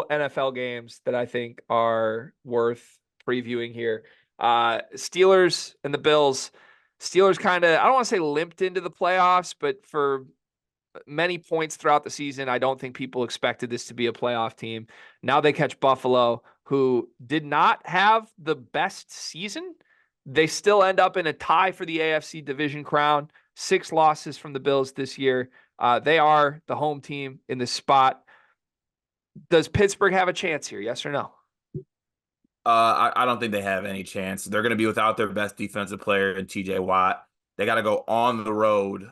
couple NFL games that I think are worth previewing here. Steelers and the Bills. Steelers kind of, I don't want to say limped into the playoffs, but for many points throughout the season, I don't think people expected this to be a playoff team. Now they catch Buffalo, who did not have the best season. They still end up in a tie for the AFC division crown. 6 losses from the Bills this year. They are the home team in this spot. Does Pittsburgh have a chance here? Yes or no? I don't think they have any chance. They're going to be without their best defensive player in TJ Watt. They got to go on the road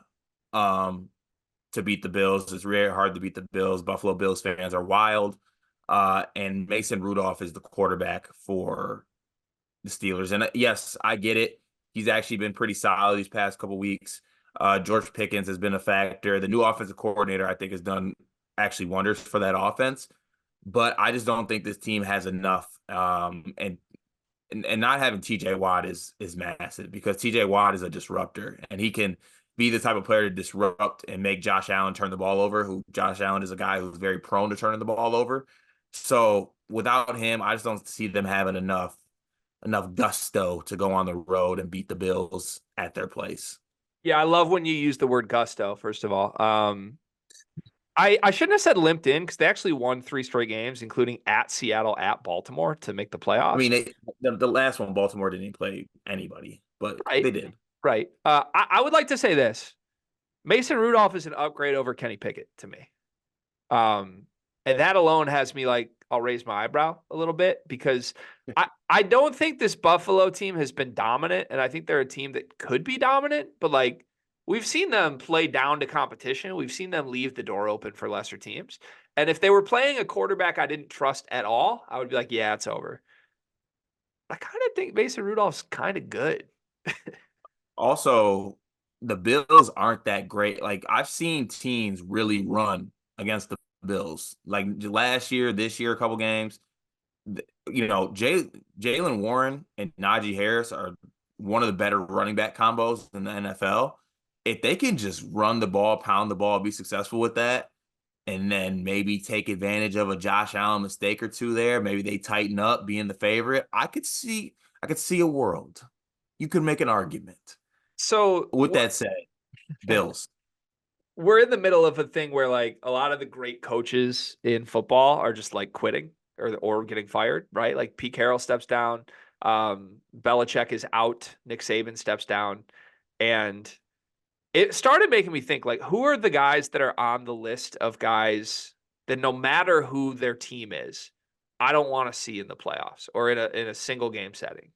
to beat the Bills. It's really hard to beat the Bills. Buffalo Bills fans are wild. And Mason Rudolph is the quarterback for the Steelers. And yes, I get it. He's actually been pretty solid these past couple weeks. George Pickens has been a factor. The new offensive coordinator, I think, has done actually wonders for that offense. But I just don't think this team has enough. And not having TJ Watt is massive, because TJ Watt is a disruptor, and he can be the type of player to disrupt and make Josh Allen turn the ball over, who Josh Allen is a guy who's very prone to turning the ball over. So without him, I just don't see them having enough gusto to go on the road and beat the Bills at their place. Yeah, I love when you use the word gusto, first of all. I shouldn't have said limped in, because they actually won 3 straight games, including at Seattle, at Baltimore, to make the playoffs. I mean, the last one, Baltimore didn't even play anybody, but Right. they did. Right. I would like to say this. Mason Rudolph is an upgrade over Kenny Pickett to me. And that alone has me like, I'll raise my eyebrow a little bit, because I don't think this Buffalo team has been dominant, and I think they're a team that could be dominant, but like, we've seen them play down to competition. We've seen them leave the door open for lesser teams. And if they were playing a quarterback I didn't trust at all, I would be like, yeah, it's over. I kind of think Mason Rudolph's kind of good. Also, the Bills aren't that great. Like, I've seen teams really run against the Bills. Like last year, this year, a couple games. Jaylen Warren and Najee Harris are one of the better running back combos in the NFL. If they can just run the ball, pound the ball, be successful with that, and then maybe take advantage of a Josh Allen mistake or two there, maybe they tighten up, being the favorite. I could see a world. You could make an argument. So With that said, Bills. we're in the middle of a thing where like a lot of the great coaches in football are just like quitting or getting fired, right? Like Pete Carroll steps down, Belichick is out, Nick Saban steps down, and it started making me think, like, who are the guys that are on the list of guys that no matter who their team is, I don't want to see in the playoffs or in a single game setting.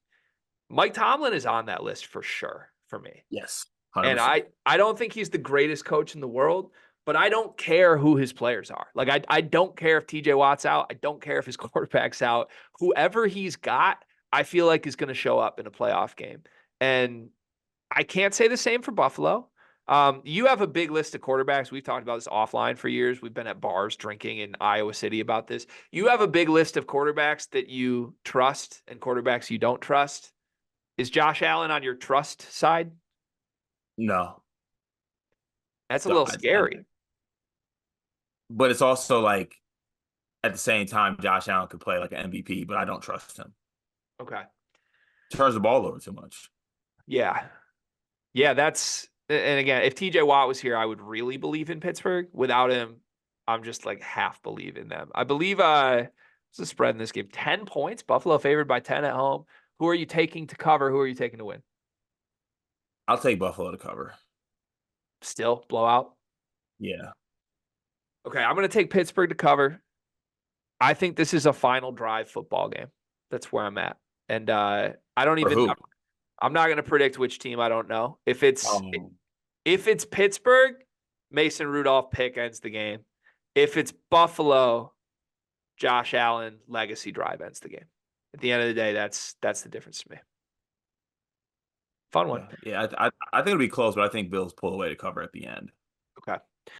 Mike Tomlin is on that list for sure for me. Yes, And 100%. I don't think he's the greatest coach in the world, but I don't care who his players are. Like, I don't care if TJ Watt's out. I don't care if his quarterback's out. Whoever he's got, I feel like is going to show up in a playoff game. And I can't say the same for Buffalo. You have a big list of quarterbacks. We've talked about this offline for years. We've been at bars drinking in Iowa City about this. You have a big list of quarterbacks that you trust and quarterbacks you don't trust. Is Josh Allen on your trust side? No. That's a So little scary. but it's also like, at the same time, Josh Allen could play like an MVP, but I don't trust him. Okay. Turns the ball over too much. Yeah. Yeah, and again, if TJ Watt was here, I would really believe in Pittsburgh. Without him, I'm just like half believe in them. I believe what's the spread in this game? 10 points. Buffalo favored by 10 at home. Who are you taking to cover? Who are you taking to win? I'll take Buffalo to cover. Still blowout. Yeah. Okay, I'm going to take Pittsburgh to cover. I think this is a final drive football game. That's where I'm at. And I don't For even who? I'm not going to predict which team. I don't know. If it's Um, Pittsburgh, Mason Rudolph pick ends the game. If it's Buffalo, Josh Allen legacy drive ends the game. At the end of the day, that's the difference to me. Fun one. yeah, I think it'll be close, but I think Bills pull away to cover at the end.